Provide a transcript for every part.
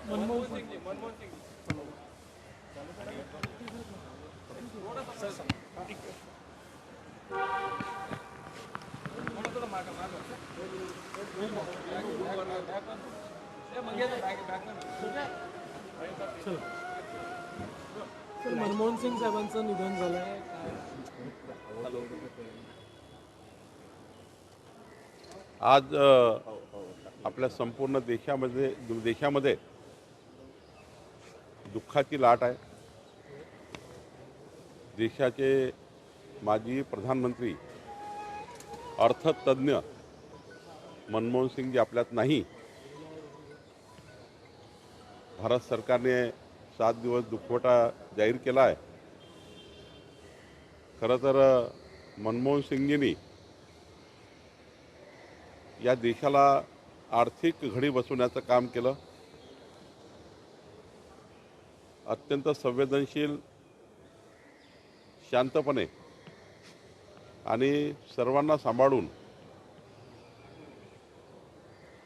मनमोहन सिंग जी मनमोहन सिंग साहेबांचं निधन झालंय आज आपल्या संपूर्ण देशामध्ये दुःखाची लाट आहे। देशाचे माजी प्रधानमंत्री अर्थतज्ञ मनमोहन सिंग जी आपल्यात नाही। भारत सरकारने 7 दिवस दुखवटा जाहीर केला आहे। खरं तर मनमोहन सिंगजींनी या देशाला आर्थिक घडी बसवण्याचं काम केलं। अत्यंत संवेदनशील, शांतपणे आणि सर्वांना सांभाळून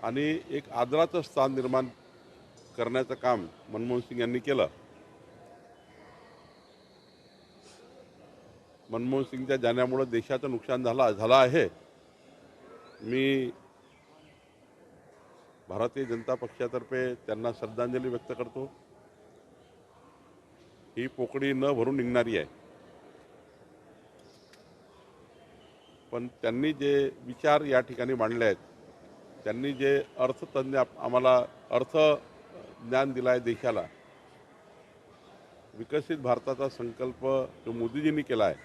आणि एक आदराचं स्थान निर्माण करण्याचं काम मनमोहन सिंग यांनी केलं। मनमोहन सिंगच्या जाण्यामुळे देशाचं नुकसान झालं आहे। मी भारतीय जनता पक्षातर्फे त्यांना श्रद्धांजली व्यक्त करतो। ही पोकळी न भरून निघणारी आहे, पण त्यांनी जे विचार या ठिकाणी मांडले आहेत, त्यांनी जे अर्थतज्ञ आम्हाला अर्थ ज्ञान दिला आहे देशाला, विकसित भारताचा संकल्प जो मोदीजींनी केला आहे,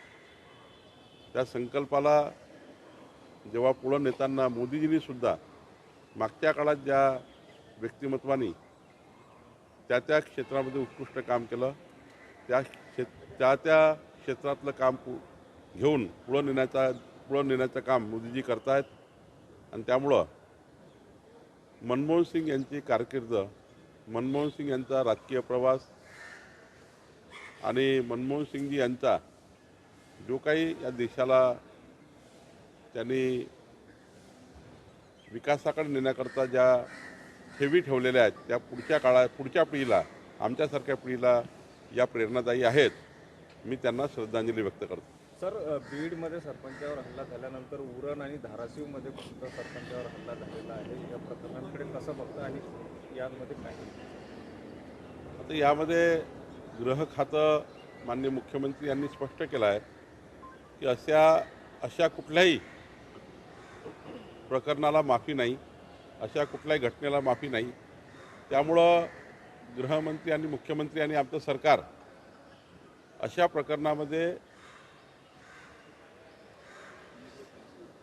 त्या संकल्पाला जेव्हा पुढे नेताना मोदीजींनी सुद्धा मागच्या काळात ज्या व्यक्तिमत्वानी त्या क्षेत्रामध्ये उत्कृष्ट काम केलं, त्या क्षेत्रातलं काम घेऊन पुढे नेण्याचं काम मोदीजी करतायत। आणि त्यामुळं मनमोहन सिंग यांची कारकीर्द, मनमोहन सिंग यांचा राजकीय प्रवास आणि मनमोहन सिंगजी यांचा जो काही या देशाला त्यांनी विकासाकडे नेण्याकरता ज्या ठेवी ठेवलेल्या आहेत, त्या पुढच्या पिढीला, आमच्यासारख्या पिढीला या प्रेरणादायी आहेत। मी त्यांना श्रद्धांजली व्यक्त करतो। सर, बीडमध्ये सरपंचावर हल्ला झाल्यानंतर उरण आणि धाराशिवमध्ये सुद्धा सरपंचावर हल्ला झालेला आहे। या प्रकरणाकडे कसं बघता आणि यामध्ये काय? आता यामध्ये गृह खातं माननीय मुख्यमंत्री यांनी स्पष्ट केलं आहे की अशा कुठल्याही प्रकरणाला माफी नाही, अशा कुठल्याही घटनेला माफी नाही। त्यामुळं गृहमंत्री आणि मुख्यमंत्री आणि आमचं सरकार अशा प्रकरणामध्ये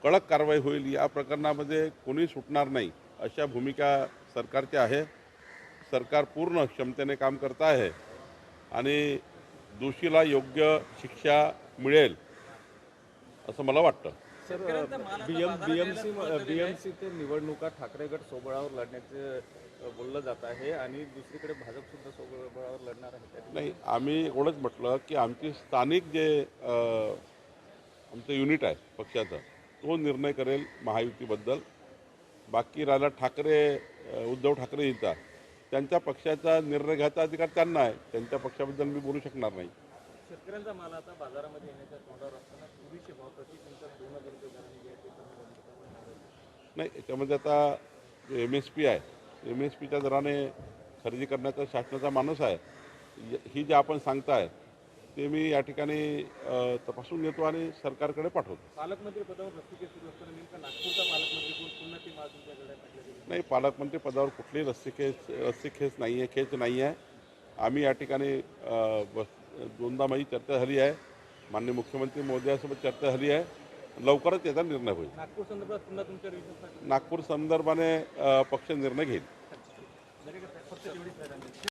कडक कारवाई होईल, या प्रकरणामध्ये कोणी सुटणार नाही, अशा भूमिका सरकारची आहे। सरकार पूर्ण क्षमतेने काम करत आहे आणि दोषीला योग्य शिक्षा मिळेल असं मला वाटतं। सर, बीएमसी ते निवडणुका ठाकरे गट सोबळावर लढण्याचे बोललं जात आहे आणि दुसरीकडे भाजप सुद्धा सोबळावर लढणार आहे। नाही, आम्ही एवढंच म्हटलं की आमची स्थानिक जे आमचं युनिट आहे पक्षाचं, तो निर्णय करेल महायुतीबद्दल। बाकी राहिला उद्धव ठाकरेंचा, त्यांच्या पक्षाचा निर्णय घ्यायचा अधिकार त्यांना आहे। त्यांच्या पक्षाबद्दल मी बोलू शकणार नाही। शेतकऱ्यांचा माल आता बाजारामध्ये येण्याच्या तोंडावर असताना पूर्वीचे भाव प्रति क्विंटल 2000 रुपये दराने नाही, याच्यामध्ये आता MSP आहे, MSPच्या दराने खरेदी करण्याचा शासनाचा मानस आहे। ही जे आपण सांगताय ते मी या ठिकाणी तपासून घेतो आणि सरकारकडे पाठवतो। पालकमंत्री पदावर रस्सीखेच सुरू असताना नेमका नागपूरचा पालकमंत्री कोण पुन्हा ती माल तुमच्याकडे टाकली? नाही, पालकमंत्री पदावर कुठलीही रस्सीखेच नाही आहे, खेच नाही आहे। आम्ही या ठिकाणी दोनदा माझी चर्चा झाली आहे, माननीय मुख्यमंत्री महोदयासोबत चर्चा झाली आहे। लवकरच याचा निर्णय होईल। नागपूर संदर्भात पुन्हा तुमच्या विश्वास? नागपूर संदर्भाने पक्ष निर्णय घेईल।